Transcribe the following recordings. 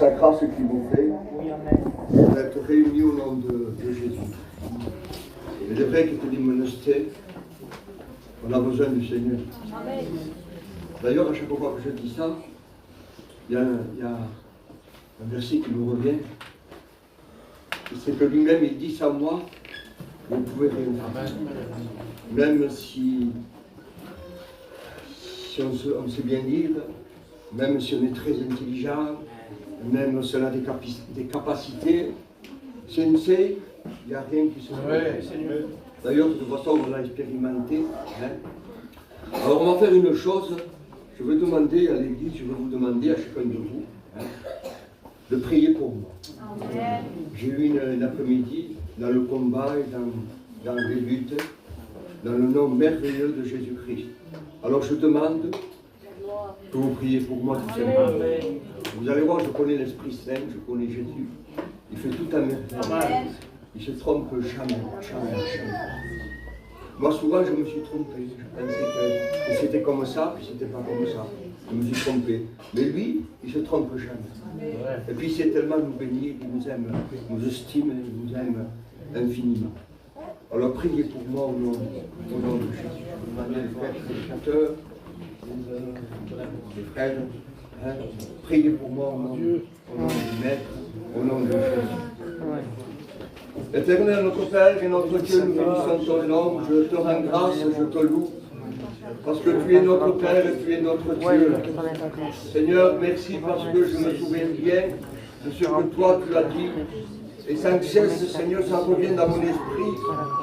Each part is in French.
sa grâce qu'il nous fait d'être réunis au nom de Jésus. Il est vrai que tu dis monasté, on a besoin du Seigneur. D'ailleurs, à chaque fois que je dis ça, il y a un verset qui nous revient. C'est que lui-même, il dit sans moi, vous pouvez rien faire. Même si on sait bien lire, même si on est très intelligent, même si on a des capacités, sensei, il n'y a rien qui se fait. D'ailleurs, de toute façon, on l'a expérimenté. Hein. Alors, on va faire une chose. Je vais demander à l'Église, je vais vous demander à chacun de vous de prier pour moi. J'ai eu un après-midi dans le combat et dans les luttes, dans le nom merveilleux de Jésus-Christ. Alors je demande que vous priez pour moi tout simplement. Vous allez voir, je connais l'Esprit Saint, je connais Jésus. Il fait tout à merveille. Il ne se trompe jamais. Moi souvent je me suis trompé. Je pensais que c'était comme ça, puis c'était pas comme ça. Je me suis trompé. Mais lui, il ne se trompe jamais. Et puis c'est tellement nous bénir, il nous aime, nous estime, il nous aime infiniment. Alors priez pour moi au nom de Jésus. Les frères prédicateurs, les frères, hein, priez pour moi au nom du Maître, au nom de Jésus. Éternel notre Père et notre Dieu, nous bénissons ton nom, je te rends grâce, je te loue. Parce que tu es notre Père et tu es notre Dieu. Seigneur, merci parce que je me souviens bien de ce que toi tu as dit. Et sans cesse, Seigneur, ça revient dans mon esprit,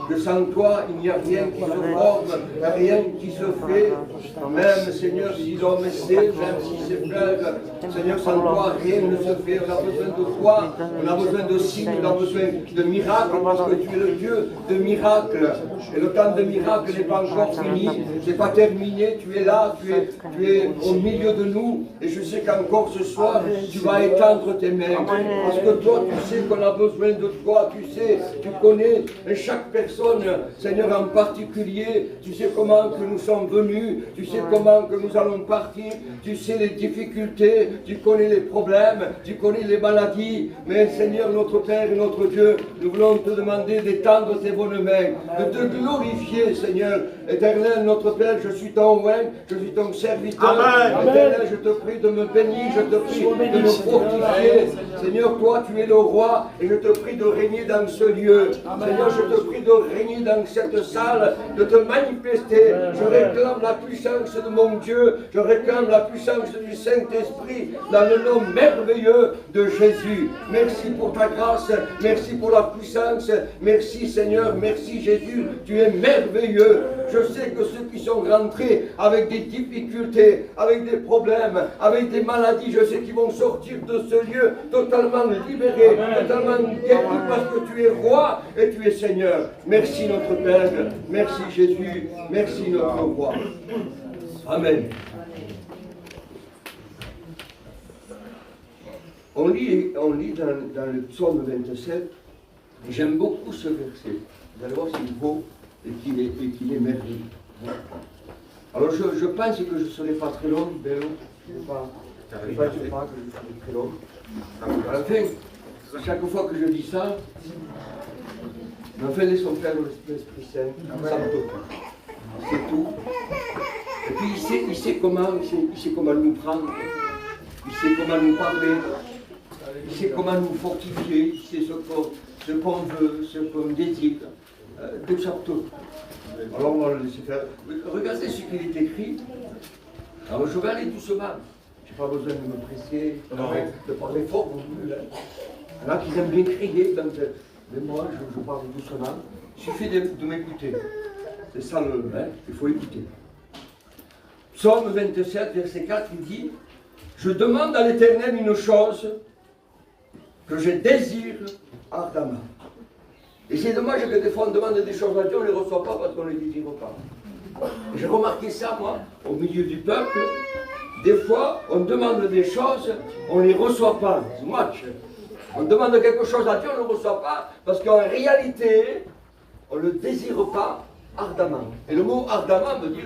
que sans toi, il n'y a rien qui se forme, rien qui se fait. Même, Seigneur, si l'homme essaie, même si c'est frères, Seigneur, sans toi, rien ne se fait. On a besoin de toi, on a besoin de signes, on a besoin de miracles, parce que tu es le Dieu de miracles. Et le temps de miracles n'est pas encore fini, c'est pas terminé, tu es là, tu es au milieu de nous. Et je sais qu'encore ce soir, tu vas étendre tes mains. Parce que toi, tu sais qu'on a besoin de toi, tu sais, tu connais chaque personne, Seigneur, en particulier, tu sais comment que nous sommes venus, tu sais comment que nous allons partir, tu sais les difficultés, tu connais les problèmes, tu connais les maladies, mais Seigneur, notre Père et notre Dieu, nous voulons te demander d'étendre tes bonnes mains, de te glorifier, Seigneur, éternel, notre Père, je suis ton oint, je suis ton serviteur, éternel, je te prie de me bénir, je te prie de me fortifier, Seigneur, toi, tu es le roi, et je te prie de régner dans ce lieu. Seigneur, je te prie de régner dans cette salle, de te manifester. Je réclame la puissance de mon Dieu, je réclame la puissance du Saint-Esprit dans le nom merveilleux de Jésus. Merci pour ta grâce, merci pour la puissance, merci Seigneur, merci Jésus, tu es merveilleux. Je sais que ceux qui sont rentrés avec des difficultés, avec des problèmes, avec des maladies, je sais qu'ils vont sortir de ce lieu totalement libérés, totalement guéris parce que tu es roi et tu es Seigneur. Merci notre Père, merci Jésus, merci notre roi. Amen. On lit dans le psaume 27, j'aime beaucoup ce verset. Vous allez voir s'il vaut et qu'il est merveilleux. Alors je pense que je ne serai pas très long, Bélo. Je ne pense pas que je serai très long. Enfin, chaque fois que je dis ça, enfin, laissons faire l'Esprit Saint, ça me toque. C'est tout. Et puis il sait comment nous prendre, il sait comment nous parler, il sait comment nous fortifier, il sait ce qu'on veut, ce qu'on désire. Tout ça, tout. Alors on va le laisser faire. Regardez ce qu'il est écrit. Alors je vais aller doucement. Je n'ai pas besoin de me presser, de parler fort non plus. Il y en a qui aiment bien crier, mais moi je parle doucement. Il suffit de m'écouter. C'est ça il faut écouter. Psaume 27, verset 4, il dit: je demande à l'Éternel une chose que je désire ardemment. Et c'est dommage que des fois on demande des choses à Dieu, on ne les reçoit pas parce qu'on ne les désire pas. J'ai remarqué ça, moi, au milieu du peuple. Des fois, on demande des choses, on ne les reçoit pas. C'est match. On demande quelque chose à Dieu, on ne le reçoit pas parce qu'en réalité, on ne le désire pas ardemment. Et le mot ardemment veut dire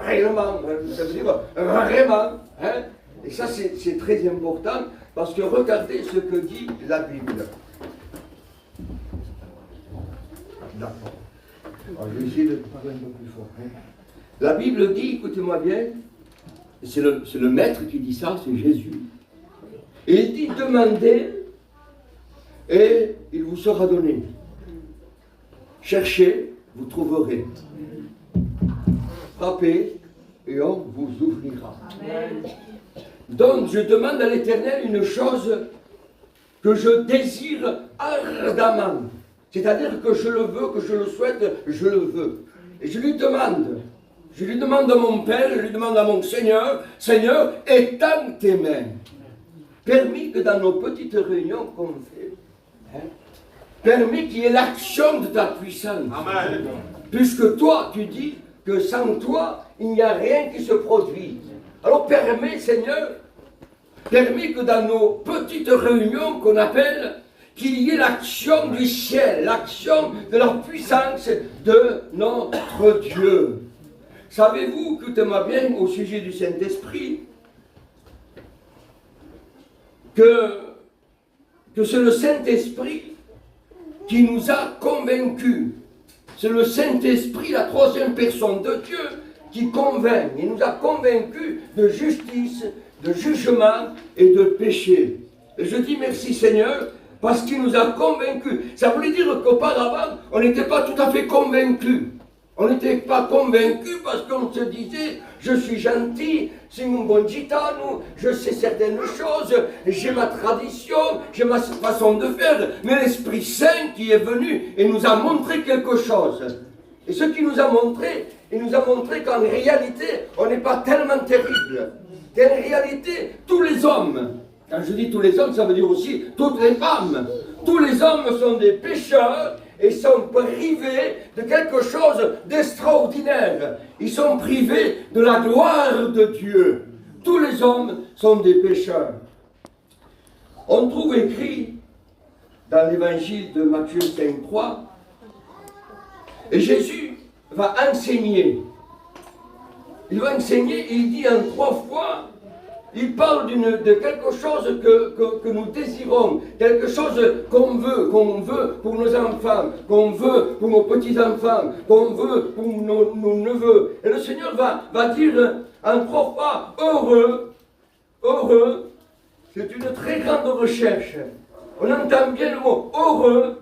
réellement, ça veut dire vraiment. Hein? Et ça, c'est très important Parce que regardez ce que dit la Bible. D'accord. Alors, je vais essayer de parler un peu plus fort. La Bible dit, écoutez-moi bien, c'est le maître qui dit ça, c'est Jésus. Et il dit, demandez et il vous sera donné. Cherchez, vous trouverez. Frappez et on vous ouvrira. Amen. Donc je demande à l'Éternel une chose que je désire ardemment. C'est-à-dire que je le veux, que je le souhaite, je le veux. Et je lui demande à mon Père, je lui demande à mon Seigneur, Seigneur, étends tes mains. Permis que dans nos petites réunions qu'on fait, permis qu'il y ait l'action de ta puissance. Amen. Puisque toi, tu dis que sans toi, il n'y a rien qui se produit. Alors permets, Seigneur, permets que dans nos petites réunions qu'on appelle, qu'il y ait l'action du ciel, l'action de la puissance de notre Dieu. Savez-vous, écoutez-moi bien, au sujet du Saint-Esprit, que c'est le Saint-Esprit qui nous a convaincus. C'est le Saint-Esprit, la troisième personne de Dieu, qui convainc. Il nous a convaincus de justice, de jugement et de péché. Et je dis merci Seigneur, parce qu'il nous a convaincus. Ça voulait dire qu'auparavant, on n'était pas tout à fait convaincus. On n'était pas convaincus parce qu'on se disait, je suis gentil, c'est un bon gitano, je sais certaines choses, j'ai ma tradition, j'ai ma façon de faire, mais l'Esprit Saint qui est venu et nous a montré quelque chose. Et ce qu'il nous a montré, il nous a montré qu'en réalité, on n'est pas tellement terrible. Qu'en réalité, tous les hommes, quand je dis tous les hommes, ça veut dire aussi toutes les femmes, tous les hommes sont des pécheurs, et sont privés de quelque chose d'extraordinaire. Ils sont privés de la gloire de Dieu. Tous les hommes sont des pécheurs. On trouve écrit dans l'évangile de Matthieu 5,3, et Jésus va enseigner. Il va enseigner et il dit en 3 fois, il parle de quelque chose que nous désirons, quelque chose qu'on veut pour nos enfants, qu'on veut pour nos petits-enfants, qu'on veut pour nos neveux. Et le Seigneur va dire en 3 fois, heureux, c'est une très grande recherche. On entend bien le mot heureux,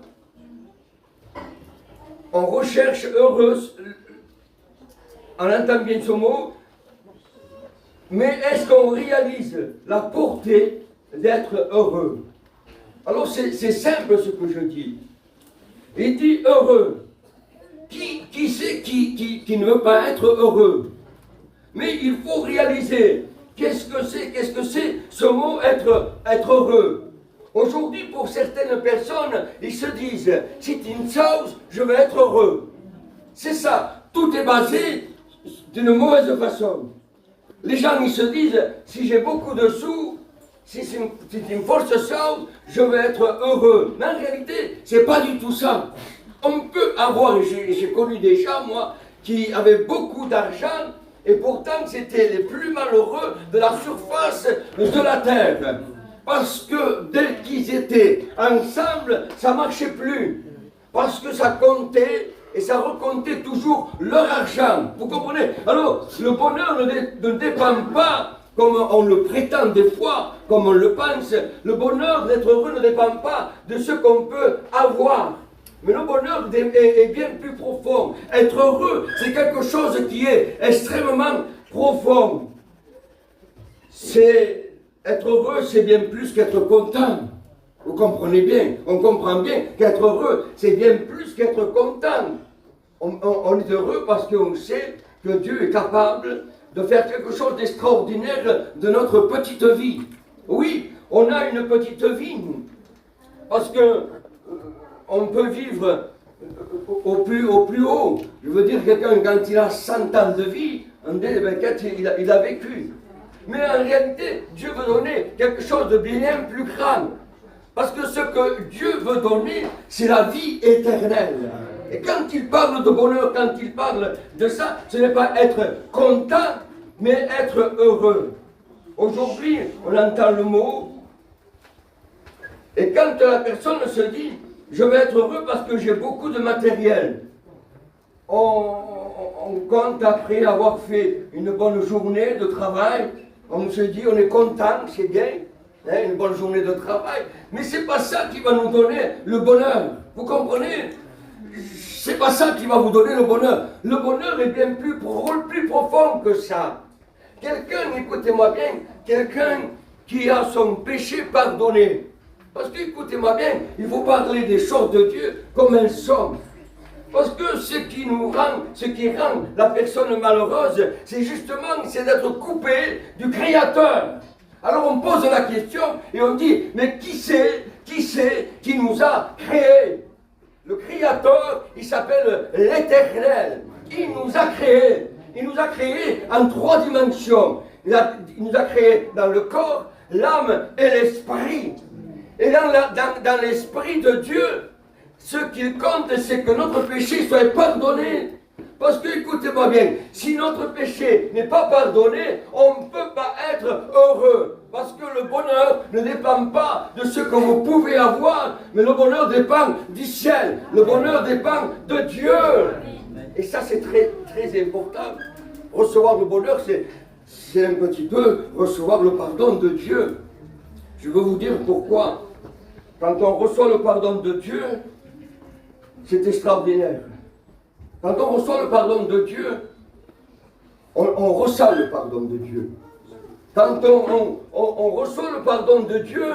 on recherche heureuse, on entend bien ce mot. Mais est-ce qu'on réalise la portée d'être heureux? Alors c'est simple ce que je dis. Il dit heureux. Qui c'est qui ne veut pas être heureux? Mais il faut réaliser qu'est-ce que c'est ce mot être heureux. Aujourd'hui, pour certaines personnes, ils se disent, c'est une chose, je vais être heureux. C'est ça. Tout est basé d'une mauvaise façon. Les gens, ils se disent, si j'ai beaucoup de sous, si c'est une force chose, je vais être heureux. Mais en réalité, c'est pas du tout ça. On peut avoir, j'ai connu des gens, moi, qui avaient beaucoup d'argent, et pourtant c'était les plus malheureux de la surface de la terre. Parce que dès qu'ils étaient ensemble, ça marchait plus. Parce que ça comptait, et ça recomptait toujours leur argent. Vous comprenez? Alors, le bonheur ne dépend pas, comme on le prétend des fois, comme on le pense. Le bonheur d'être heureux ne dépend pas de ce qu'on peut avoir. Mais le bonheur est bien plus profond. Être heureux, c'est quelque chose qui est extrêmement profond. Être heureux, c'est bien plus qu'être content. Vous comprenez bien, on comprend bien qu'être heureux, c'est bien plus qu'être content. On est heureux parce qu'on sait que Dieu est capable de faire quelque chose d'extraordinaire de notre petite vie. Oui, on a une petite vie, nous. Parce que on peut vivre au plus haut. Je veux dire, quelqu'un, quand il a 100 ans de vie, on dit, il a vécu. Mais en réalité, Dieu veut donner quelque chose de bien plus grand. Parce que ce que Dieu veut donner, c'est la vie éternelle. Et quand il parle de bonheur, quand il parle de ça, ce n'est pas être content, mais être heureux. Aujourd'hui, on entend le mot Et quand la personne se dit, je vais être heureux parce que j'ai beaucoup de matériel, on compte après avoir fait une bonne journée de travail, on se dit, on est content, c'est bien, hein, une bonne journée de travail, mais c'est pas ça qui va nous donner le bonheur, vous comprenez? C'est pas ça qui va vous donner le bonheur. Le bonheur est bien plus profond que ça. Quelqu'un, écoutez-moi bien, quelqu'un qui a son péché pardonné. Parce que, écoutez-moi bien, il faut parler des choses de Dieu comme elles sont. Parce que ce qui rend la personne malheureuse, c'est justement, c'est d'être coupé du Créateur. Alors on pose la question et on dit, mais qui c'est qui nous a créés? Le Créateur, il s'appelle l'Éternel. Il nous a créés. Il nous a créés en 3 dimensions. Il nous a créés dans le corps, l'âme et l'esprit. Et dans l'esprit de Dieu, ce qu'il compte, c'est que notre péché soit pardonné. Parce que, écoutez-moi bien, si notre péché n'est pas pardonné, on ne peut pas être heureux. Parce que le bonheur ne dépend pas de ce que vous pouvez avoir, mais le bonheur dépend du ciel. Le bonheur dépend de Dieu. Et ça, c'est très, très important. Recevoir le bonheur, c'est un petit peu recevoir le pardon de Dieu. Je veux vous dire pourquoi. Quand on reçoit le pardon de Dieu, c'est extraordinaire. Quand on reçoit le pardon de Dieu, on ressent le pardon de Dieu. Quand on reçoit le pardon de Dieu,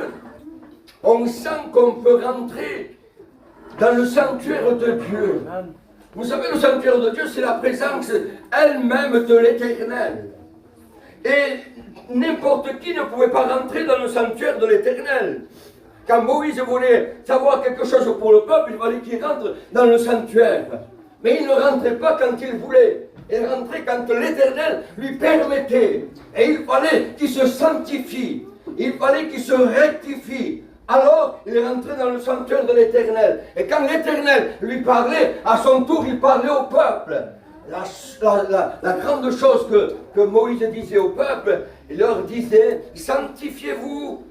on sent qu'on peut rentrer dans le sanctuaire de Dieu. Vous savez, le sanctuaire de Dieu, c'est la présence elle-même de l'Éternel. Et n'importe qui ne pouvait pas rentrer dans le sanctuaire de l'Éternel. Quand Moïse voulait savoir quelque chose pour le peuple, il fallait qu'il rentre dans le sanctuaire. Mais il ne rentrait pas quand il voulait. Il rentrait quand l'Éternel lui permettait. Et il fallait qu'il se sanctifie. Il fallait qu'il se rectifie. Alors, il est rentré dans le sanctuaire de l'Éternel. Et quand l'Éternel lui parlait, à son tour, il parlait au peuple. La grande chose que Moïse disait au peuple, il leur disait, sanctifiez-vous.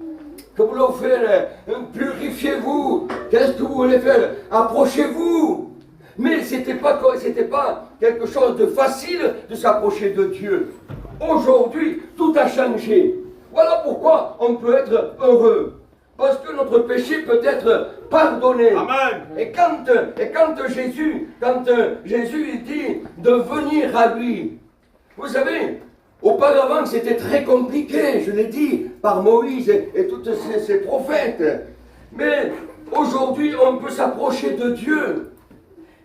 Que vous voulez faire? Purifiez-vous. Qu'est-ce que vous voulez faire? Approchez-vous. Mais ce n'était pas quelque chose de facile de s'approcher de Dieu. Aujourd'hui, tout a changé. Voilà pourquoi on peut être heureux. Parce que notre péché peut être pardonné. Amen. Et quand Jésus dit de venir à lui, vous savez, auparavant c'était très compliqué, je l'ai dit, par Moïse et tous ces prophètes. Mais aujourd'hui, on peut s'approcher de Dieu.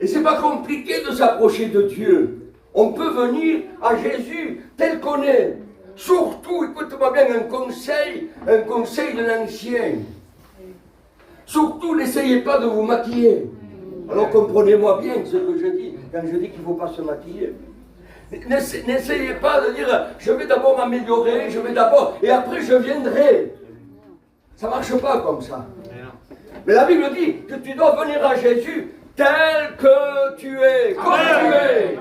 Et c'est pas compliqué de s'approcher de Dieu. On peut venir à Jésus tel qu'on est. Surtout, écoute-moi bien, un conseil de l'ancien. Surtout, n'essayez pas de vous maquiller. Alors comprenez-moi bien ce que je dis, quand je dis qu'il ne faut pas se maquiller. N'essayez pas de dire, je vais d'abord m'améliorer, et après je viendrai. Ça ne marche pas comme ça. Mais la Bible dit que tu dois venir à Jésus tel que tu es, comme tu es.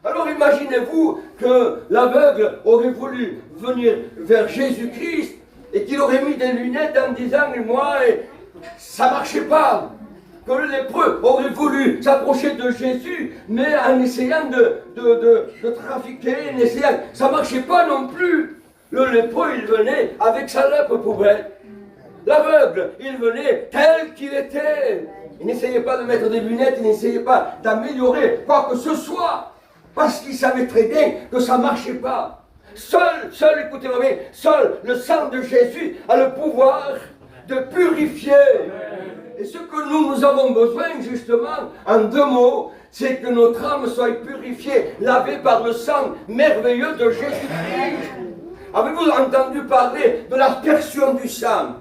Alors imaginez-vous que l'aveugle aurait voulu venir vers Jésus-Christ et qu'il aurait mis des lunettes en disant, moi, ça ne marchait pas. Que le lépreux aurait voulu s'approcher de Jésus, mais en essayant de trafiquer, ça ne marchait pas non plus. Le lépreux, il venait avec sa lèpre pour elle. L'aveugle, il venait tel qu'il était. Il n'essayait pas de mettre des lunettes, il n'essayait pas d'améliorer quoi que ce soit. Parce qu'il savait très bien que ça ne marchait pas. Seul, écoutez-moi bien, seul le sang de Jésus a le pouvoir de purifier. Et ce que nous avons besoin, justement, en 2 mots, c'est que notre âme soit purifiée, lavée par le sang merveilleux de Jésus-Christ. Avez-vous entendu parler de l'aspersion du sang?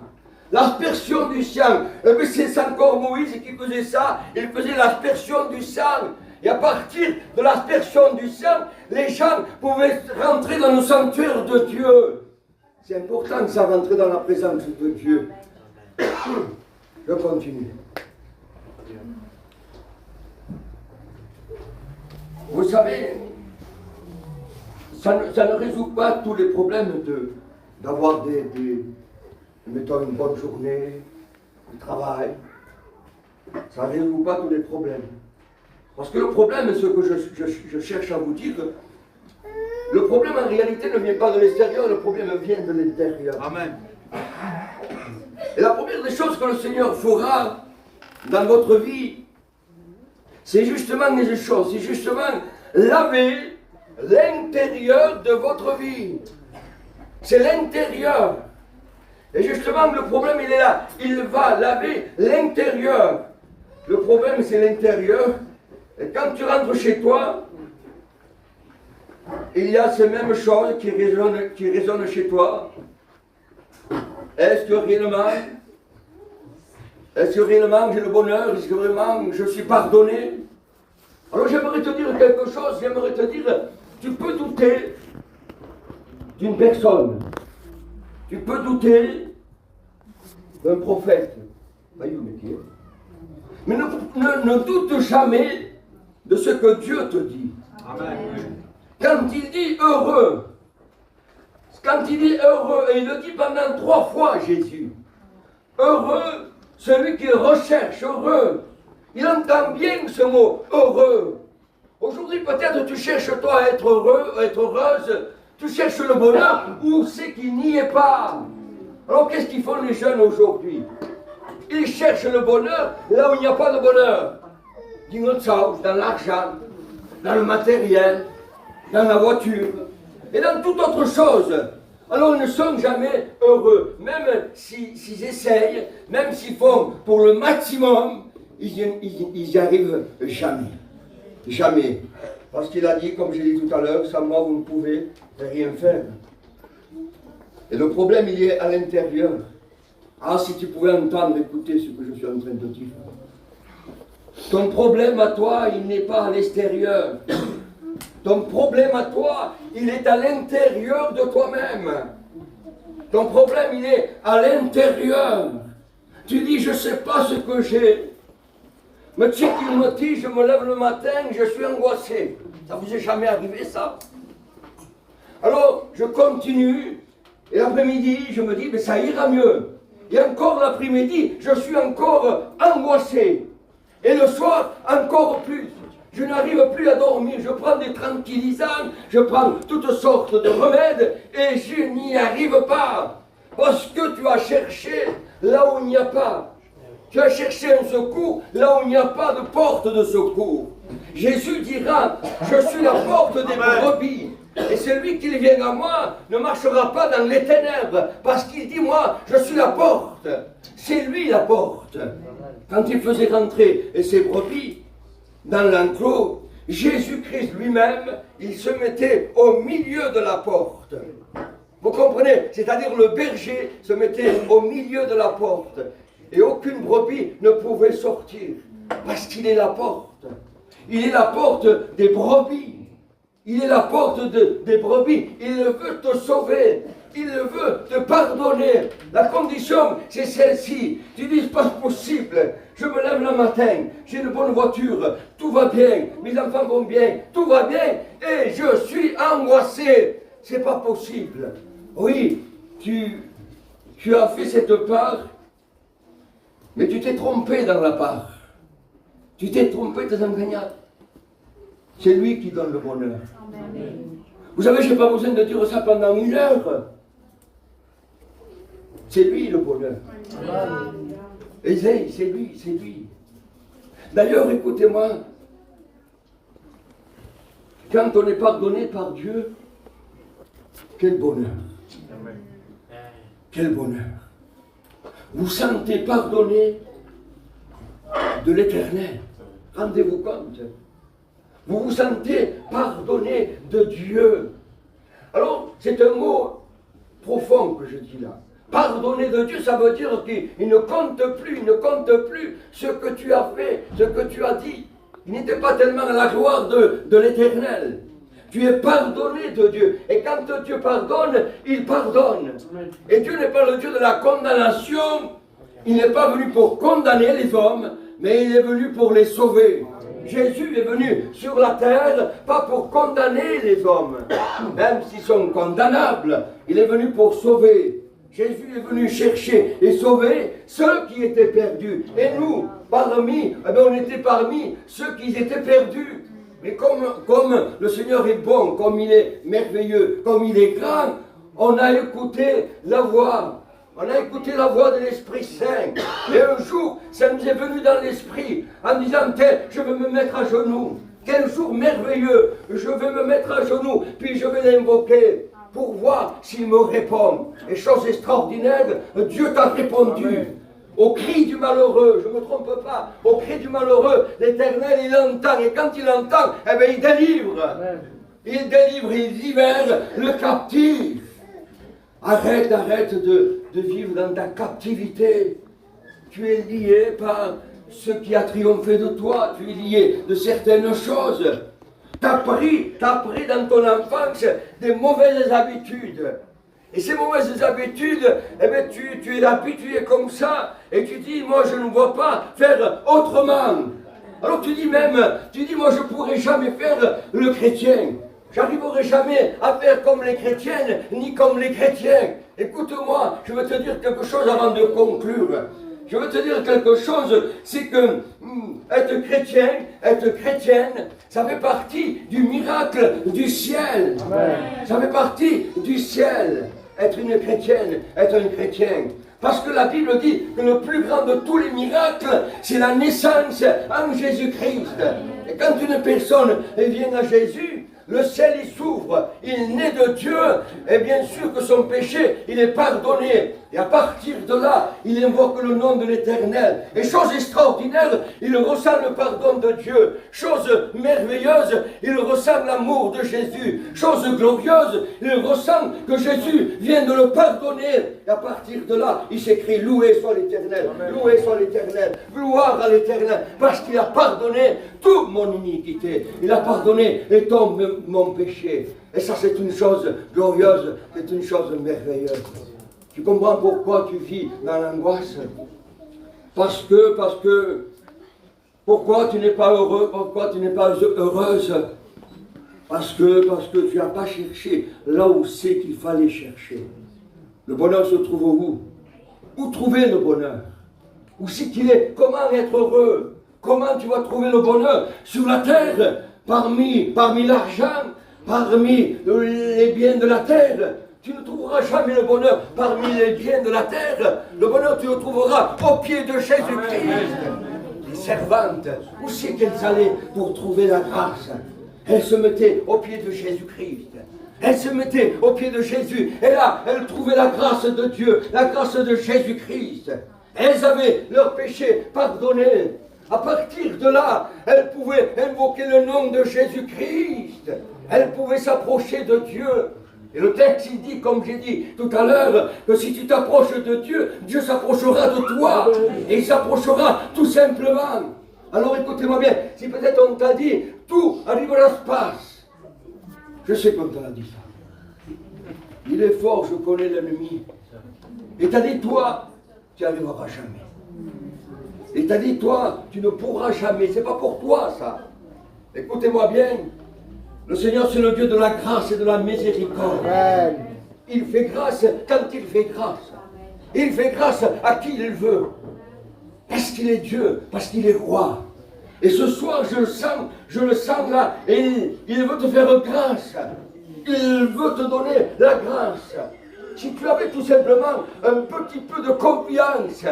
L'aspersion du sang, c'est encore Moïse qui faisait ça, il faisait l'aspersion du sang. Et à partir de l'aspersion du sang, les gens pouvaient rentrer dans le sanctuaire de Dieu. C'est important que ça rentre dans la présence de Dieu. Je continue. Vous savez, ça ne résout pas tous les problèmes d'avoir mettons une bonne journée, du travail, ça ne résout pas tous les problèmes. Parce que le problème, ce que je cherche à vous dire, le problème en réalité ne vient pas de l'extérieur, le problème vient de l'intérieur. Amen. Et la première des choses que le Seigneur fera dans votre vie, c'est justement des choses, c'est justement laver l'intérieur de votre vie. C'est l'intérieur. Et justement, le problème, il est là. Il va laver l'intérieur. Le problème, c'est l'intérieur. Et quand tu rentres chez toi, il y a ces mêmes choses qui résonnent chez toi. Est-ce que réellement j'ai le bonheur? Est-ce que vraiment je suis pardonné? Alors j'aimerais te dire quelque chose, j'aimerais te dire, tu peux douter d'une personne, tu peux douter d'un prophète, mais ne doute jamais de ce que Dieu te dit. Amen. Quand il dit heureux, et il le dit pendant 3 fois Jésus, heureux, celui qui recherche, heureux. Il entend bien ce mot, heureux. Aujourd'hui, peut-être tu cherches toi à être heureux, à être heureuse, tu cherches le bonheur, où c'est qu'il n'y est pas. Alors qu'est-ce qu'ils font les jeunes aujourd'hui? Ils cherchent le bonheur là où il n'y a pas de bonheur. Dans l'argent, dans le matériel, dans la voiture, et dans toute autre chose. Alors ils ne sont jamais heureux. Même s'ils essayent, même s'ils font pour le maximum, ils n'y arrivent jamais. Jamais. Parce qu'il a dit, comme je l'ai dit tout à l'heure, sans moi vous ne pouvez rien faire. Et le problème, il est à l'intérieur. Ah, si tu pouvais entendre, écouter ce que je suis en train de dire. Ton problème à toi, il n'est pas à l'extérieur. Ton problème à toi, il est à l'intérieur de toi-même. Ton problème, il est à l'intérieur. Tu dis, je ne sais pas ce que j'ai. Mais tu sais qu'il me dit, je me lève le matin, je suis angoissé. Ça vous est jamais arrivé, ça? Alors, je continue. Et l'après-midi, je me dis, mais ça ira mieux. Et encore l'après-midi, je suis encore angoissé. Et le soir, encore plus. Je n'arrive plus à dormir, je prends des tranquillisants, je prends toutes sortes de remèdes et je n'y arrive pas. Parce que tu as cherché là où il n'y a pas. Tu as cherché un secours là où il n'y a pas de porte de secours. Jésus dira, je suis la porte des brebis. Et celui qui vient à moi ne marchera pas dans les ténèbres. Parce qu'il dit, moi, je suis la porte. C'est lui la porte. Quand il faisait rentrer ses brebis dans l'enclos, Jésus-Christ lui-même, il se mettait au milieu de la porte. Vous comprenez? C'est-à-dire le berger se mettait au milieu de la porte. Et aucune brebis ne pouvait sortir. Parce qu'il est la porte. Il est la porte des brebis. Il est la porte des brebis. Il veut te sauver. Il veut te pardonner. La condition, c'est celle-ci. Tu dis, c'est pas possible. Je me lève le matin, j'ai une bonne voiture, tout va bien, mes enfants vont bien, tout va bien, et je suis angoissé. C'est pas possible. Oui, tu as fait cette part, mais tu t'es trompé dans la part. Tu t'es trompé dans un gagnant. C'est lui qui donne le bonheur. Amen. Vous savez, je n'ai pas besoin de dire ça pendant 1 heure. C'est lui le bonheur. Amen. Et c'est lui, c'est lui. D'ailleurs, écoutez-moi, quand on est pardonné par Dieu, quel bonheur. Amen. Quel bonheur. Vous sentez pardonné de l'Éternel. Rendez-vous compte. Vous vous sentez pardonné de Dieu. Alors, c'est un mot profond que je dis là. Pardonner de Dieu, ça veut dire qu'il ne compte plus ce que tu as fait, ce que tu as dit. Il n'était pas tellement à la gloire de l'Éternel. Tu es pardonné de Dieu. Et quand Dieu pardonne, il pardonne. Et Dieu n'est pas le Dieu de la condamnation. Il n'est pas venu pour condamner les hommes, mais il est venu pour les sauver. Jésus est venu sur la terre, pas pour condamner les hommes, même s'ils sont condamnables. Il est venu pour sauver. Jésus est venu chercher et sauver ceux qui étaient perdus. Et nous, on était parmi ceux qui étaient perdus. Mais comme le Seigneur est bon, comme il est merveilleux, comme il est grand, on a écouté la voix. On a écouté la voix de l'Esprit Saint. Et un jour, ça nous est venu dans l'esprit en disant, je veux me mettre à genoux. Quel jour merveilleux. Je vais me mettre à genoux, puis je vais l'invoquer pour voir s'il me répond. Et chose extraordinaire, Dieu t'a répondu. Amen. Au cri du malheureux, je ne me trompe pas, au cri du malheureux, l'Éternel, il entend. Et quand il entend, il délivre. Amen. Il délivre, il libère le captif. Arrête de vivre dans ta captivité. Tu es lié par ce qui a triomphé de toi. Tu es lié de certaines choses. Tu as pris dans ton enfance des mauvaises habitudes. Et ces mauvaises habitudes, tu es habitué comme ça. Et tu dis, moi je ne vois pas faire autrement. Alors tu dis, moi je ne pourrai jamais faire le chrétien. J'arriverai jamais à faire comme les chrétiennes, ni comme les chrétiens. Écoute-moi, je veux te dire quelque chose avant de conclure. Je veux te dire quelque chose, c'est que être chrétien, être chrétienne, ça fait partie du miracle du ciel. Amen. Ça fait partie du ciel. Être une chrétienne, être un chrétien. Parce que la Bible dit que le plus grand de tous les miracles, c'est la naissance en Jésus-Christ. Et quand une personne vient à Jésus, le ciel il s'ouvre, il naît de Dieu, et bien sûr que son péché, il est pardonné. Et à partir de là, il invoque le nom de l'Éternel. Et chose extraordinaire, il ressent le pardon de Dieu. Chose merveilleuse, il ressent l'amour de Jésus. Chose glorieuse, il ressent que Jésus vient de le pardonner. Et à partir de là, il s'écrit, loué soit l'Éternel, loué soit l'Éternel, gloire à l'Éternel, parce qu'il a pardonné toute mon iniquité. Il a pardonné et tout mon péché. Et ça, c'est une chose glorieuse, c'est une chose merveilleuse. Tu comprends pourquoi tu vis dans l'angoisse? Parce que, pourquoi tu n'es pas heureux, pourquoi tu n'es pas heureuse? Parce que tu n'as pas cherché là où c'est qu'il fallait chercher. Le bonheur se trouve où? Où trouver le bonheur? Où c'est qu'il est? Comment être heureux? Comment tu vas trouver le bonheur? Sur la terre, parmi l'argent, parmi les biens de la terre. Tu ne trouveras jamais le bonheur parmi les biens de la terre. Le bonheur, tu le trouveras au pied de Jésus-Christ. Les servantes, où c'est qu'elles allaient pour trouver la grâce? Elles se mettaient au pied de Jésus-Christ. Elles se mettaient au pied de Jésus. Et là, elles trouvaient la grâce de Dieu, la grâce de Jésus-Christ. Elles avaient leurs péchés pardonnés. À partir de là, elles pouvaient invoquer le nom de Jésus-Christ. Elles pouvaient s'approcher de Dieu. Et le texte, il dit, comme j'ai dit tout à l'heure, que si tu t'approches de Dieu, Dieu s'approchera de toi. Et il s'approchera tout simplement. Alors écoutez-moi bien, si peut-être on t'a dit, tout arrivera se passe. Je sais qu'on t'a dit ça. Il est fort, je connais l'ennemi. Et t'as dit, toi, tu n'y arriveras jamais. Et t'as dit, toi, tu ne pourras jamais. C'est pas pour toi, ça. Écoutez-moi bien. Le Seigneur, c'est le Dieu de la grâce et de la miséricorde. Amen. Il fait grâce quand il fait grâce. Il fait grâce à qui il veut. Parce qu'il est Dieu, parce qu'il est roi. Et ce soir, je le sens là, et il veut te faire grâce. Il veut te donner la grâce. Si tu avais tout simplement un petit peu de confiance,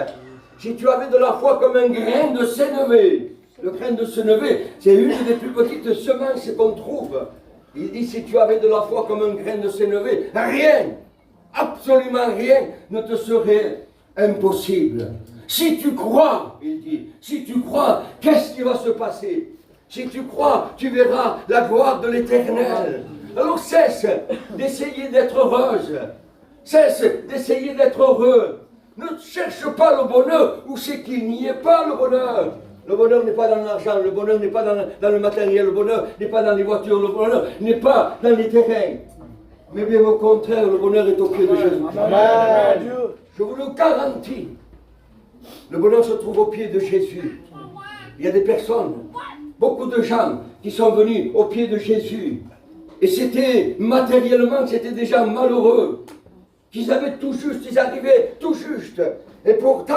si tu avais de la foi comme un grain de sénévé. Le grain de sénévé, c'est une des plus petites semences qu'on trouve. Il dit, si tu avais de la foi comme un grain de sénévé, rien, absolument rien ne te serait impossible. Si tu crois, il dit, si tu crois, qu'est-ce qui va se passer? Si tu crois, tu verras la gloire de l'Éternel. Alors cesse d'essayer d'être heureuse. Cesse d'essayer d'être heureux. Ne cherche pas le bonheur où c'est qu'il n'y ait pas le bonheur. Le bonheur n'est pas dans l'argent, le bonheur n'est pas dans le matériel, le bonheur n'est pas dans les voitures, le bonheur n'est pas dans les terrains. Mais bien au contraire, le bonheur est au pied de Jésus. Amen. Je vous le garantis. Le bonheur se trouve au pied de Jésus. Il y a des personnes, beaucoup de gens qui sont venus au pied de Jésus. Et c'était, matériellement, c'était déjà malheureux. qu'ils avaient tout juste, ils arrivaient tout juste. Et pourtant,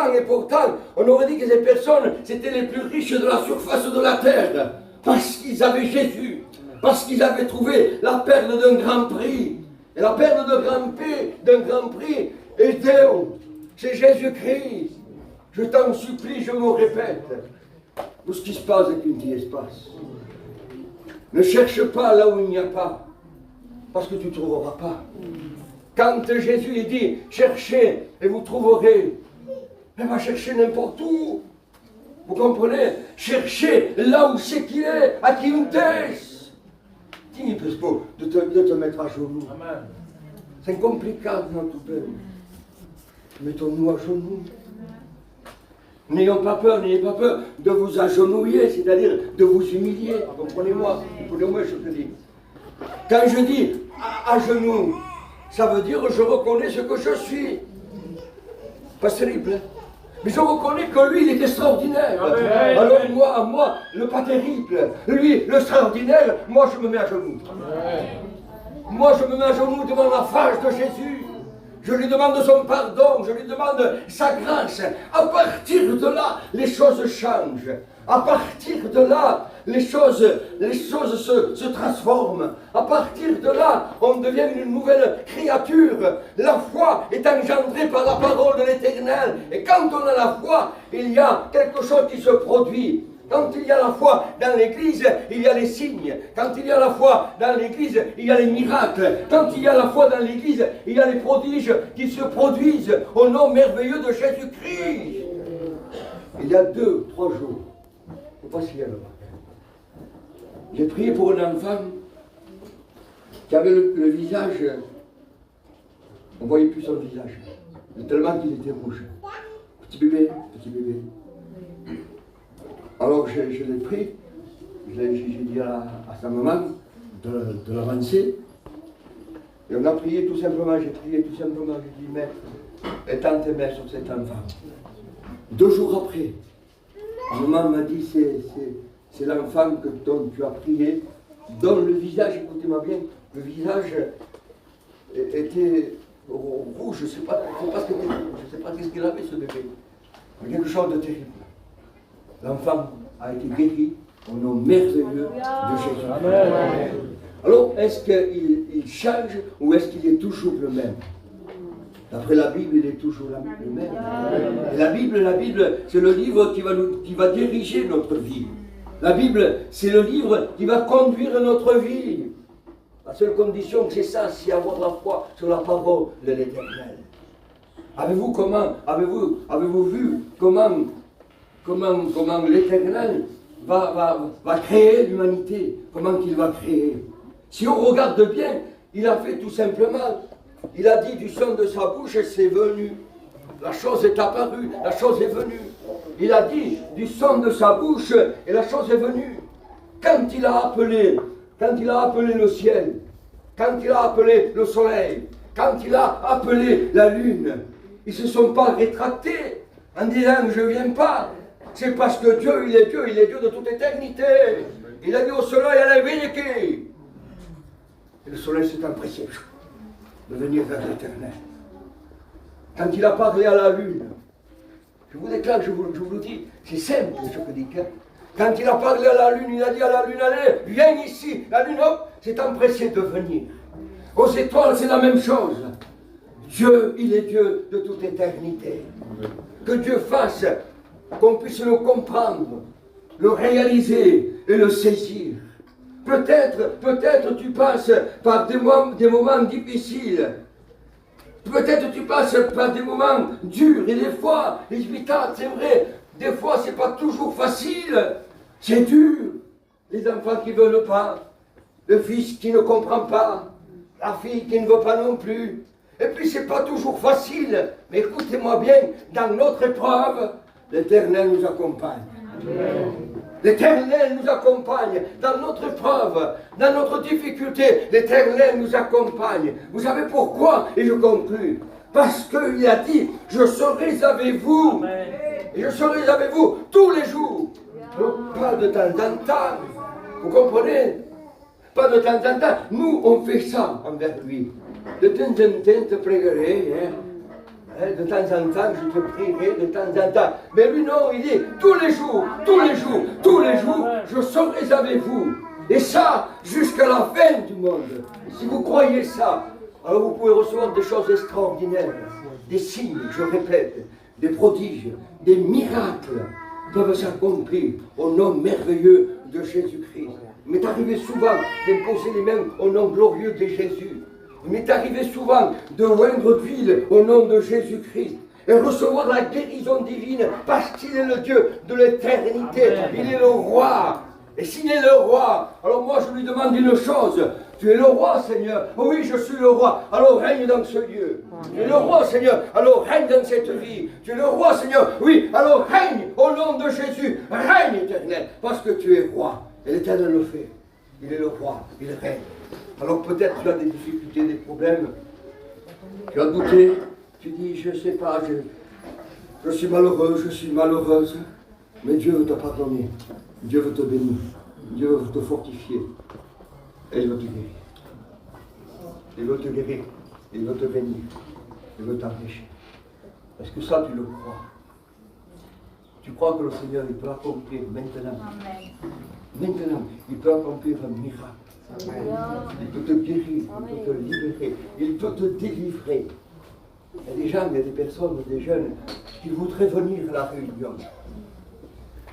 on aurait dit que ces personnes, c'était les plus riches de la surface de la terre. Parce qu'ils avaient Jésus. Parce qu'ils avaient trouvé la perle d'un grand prix. Et la perle d'un grand prix était c'est Jésus-Christ. Je t'en supplie, je me répète. Tout ce qui se passe est qu'une petite espace. Ne cherche pas là où il n'y a pas. Parce que tu ne trouveras pas. Quand Jésus dit, cherchez et vous trouverez. Elle va chercher n'importe où. Vous comprenez? Cherchez là où c'est qu'il est, à qui nous teste. Dis, de te mettre à genoux. C'est compliqué dans tout pays. Mettons-nous à genoux. N'ayez pas peur de vous agenouiller, c'est-à-dire de vous humilier. Comprenez-moi ce que je dis. Quand je dis à genoux, ça veut dire je reconnais ce que je suis. Pas terrible. Mais je reconnais que lui, il est extraordinaire. Amen. Alors moi, le pas terrible. Lui, l'extraordinaire, moi je me mets à genoux. Amen. Moi je me mets à genoux devant la face de Jésus. Je lui demande son pardon, je lui demande sa grâce. À partir de là, les choses changent. À partir de là, les choses se transforment. À partir de là, on devient une nouvelle créature. La foi est engendrée par la parole de l'Éternel. Et quand on a la foi, il y a quelque chose qui se produit. Quand il y a la foi dans l'Église, il y a les signes. Quand il y a la foi dans l'Église, il y a les miracles. Quand il y a la foi dans l'Église, il y a les prodiges qui se produisent au nom merveilleux de Jésus-Christ. Il y a 2-3 jours, je ne sais pas s'il y a le j'ai prié pour un enfant qui avait le visage, on ne voyait plus son visage, tellement qu'il était rouge. Petit bébé. Alors je l'ai pris, j'ai dit à sa maman de l'avancer, et on a prié tout simplement, j'ai dit, Maître, étends tes mains sur cet enfant. 2 jours après, la maman m'a dit, c'est l'enfant dont tu as prié, dont le visage, écoutez-moi bien, le visage était rouge, je ne sais pas ce qu'il avait ce bébé, mais quelque chose de terrible. L'enfant a été guéri au nom merveilleux de Jésus. Amen. Alors, est-ce qu'il change ou est-ce qu'il est toujours le même? D'après la Bible, il est toujours le même. Et la Bible, c'est le livre qui va diriger notre vie. La Bible, c'est le livre qui va conduire notre vie. La seule condition, c'est ça, c'est avoir la foi sur la parole de l'Éternel. Avez-vous vu comment l'Éternel va créer l'humanité? Comment qu'il va créer? Si on regarde bien, il a fait tout simplement, il a dit du son de sa bouche, c'est venu. La chose est apparue, la chose est venue. Il a dit du son de sa bouche et la chose est venue. Quand il a appelé le ciel, quand il a appelé le soleil, quand il a appelé la lune, ils ne se sont pas rétractés en disant je ne viens pas. C'est parce que Dieu, il est Dieu de toute éternité. Il a dit au soleil, allez, venez. Et le soleil s'est empressé de venir vers l'Éternel. Quand il a parlé à la lune, je vous déclare, je vous le dis, c'est simple ce que dit. Quand il a parlé à la lune, il a dit à la lune, allez, viens ici. La lune, hop, s'est empressée de venir. Aux étoiles, c'est la même chose. Dieu, il est Dieu de toute éternité. Que Dieu fasse qu'on puisse le comprendre, le réaliser et le saisir. Peut-être tu passes par des moments difficiles. Peut-être tu passes par des moments durs et des fois, les spectacles, c'est vrai, des fois c'est pas toujours facile, c'est dur. Les enfants qui ne veulent pas, le fils qui ne comprend pas, la fille qui ne veut pas non plus. Et puis c'est pas toujours facile, mais écoutez-moi bien, dans notre épreuve, l'Éternel nous accompagne. Amen. L'Éternel nous accompagne dans notre épreuve, dans notre difficulté. L'Éternel nous accompagne. Vous savez pourquoi? Et je conclus. Parce qu'il a dit, je serai avec vous. Amen. Et je serai avec vous tous les jours. Donc, pas de temps en temps. Vous comprenez? Pas de temps en temps. Nous, on fait ça envers lui. De temps en temps, je te prierai. De temps en temps, je te prierai de temps en temps. Mais lui, non, il dit tous les jours, je serai avec vous. Et ça, jusqu'à la fin du monde. Si vous croyez ça, alors vous pouvez recevoir des choses extraordinaires. Des signes, je répète, des prodiges, des miracles peuvent s'accomplir au nom merveilleux de Jésus-Christ. Il m'est arrivé souvent d'imposer les mains au nom glorieux de Jésus. Il m'est arrivé souvent de oindre d'huile au nom de Jésus-Christ et recevoir la guérison divine parce qu'il est le Dieu de l'éternité. Il est le roi. Et s'il est le roi, alors moi je lui demande une chose. Tu es le roi, Seigneur. Oh oui, je suis le roi. Alors règne dans ce lieu. Tu es le roi, Seigneur. Alors règne dans cette vie. Tu es le roi, Seigneur. Oui, alors règne au nom de Jésus. Règne éternel. Parce que tu es roi. Et l'Éternel le fait. Il est le roi. Il règne. Alors peut-être tu as des difficultés, des problèmes. Tu as douté. Tu dis, je ne sais pas, je suis malheureux, je suis malheureuse. Mais Dieu veut te pardonner. Dieu veut te bénir. Dieu veut te fortifier. Et il veut te guérir. Il veut te guérir. Il veut te bénir. Il veut t'enrichir. Est-ce que ça, tu le crois? Tu crois que le Seigneur, il peut accomplir maintenant. Maintenant, il peut accomplir un miracle. Il peut te guérir, il peut te libérer, il peut te délivrer. Il y a des gens, il y a des personnes, des jeunes qui voudraient venir à la réunion.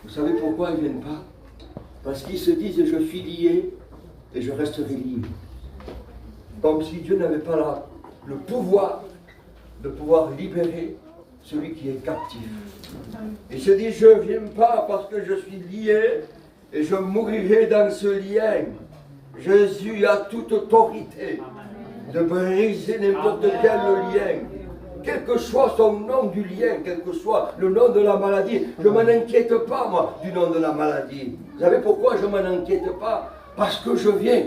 Vous savez pourquoi ils ne viennent pas? Parce qu'ils se disent, je suis lié et je resterai lié. Comme si Dieu n'avait pas le pouvoir de pouvoir libérer celui qui est captif. Ils se disent, je ne viens pas parce que je suis lié et je mourirai dans ce lien. Jésus a toute autorité de briser n'importe quel lien. Quel que soit son nom du lien, quel que soit le nom de la maladie, je ne m'en inquiète pas, moi, du nom de la maladie. Vous savez pourquoi je ne m'en inquiète pas? Parce que je viens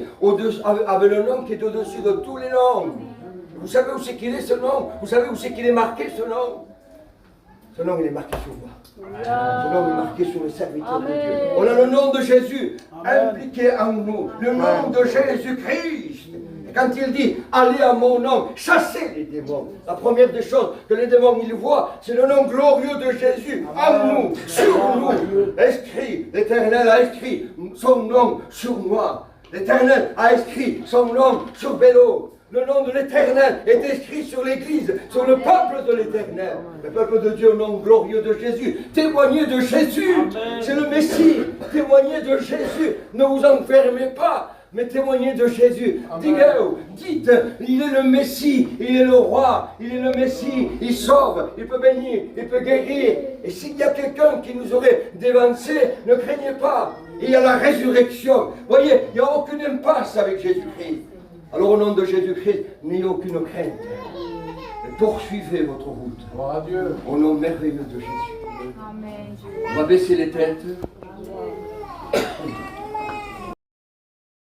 avec le nom qui est au-dessus de tous les noms. Vous savez où c'est qu'il est ce nom? Vous savez où c'est qu'il est marqué ce nom? Ce nom, il est marqué sur moi. Ce nom est marqué sur le serviteur de Dieu. On a le nom de Jésus impliqué en nous. Le nom de Jésus-Christ. Quand il dit, allez à mon nom, chassez les démons. La première des choses que les démons ils voient, c'est le nom glorieux de Jésus en nous, sur nous. Inscrit, l'Éternel a écrit son nom sur moi. L'Éternel a écrit son nom sur Bélo. Le nom de l'Éternel est écrit sur l'Église, sur le peuple de l'Éternel. Le peuple de Dieu au nom glorieux de Jésus. Témoignez de Jésus. C'est le Messie. Témoignez de Jésus. Ne vous enfermez pas. Mais témoignez de Jésus. Dites, il est le Messie, il est le roi, il est le Messie, il sauve, il peut bénir, il peut guérir. Et s'il y a quelqu'un qui nous aurait dévancé, ne craignez pas. Il y a la résurrection. Voyez, il n'y a aucune impasse avec Jésus-Christ. Alors au nom de Jésus-Christ, n'ayez aucune crainte. Poursuivez votre route. Au nom merveilleux de Jésus. On va baisser les têtes.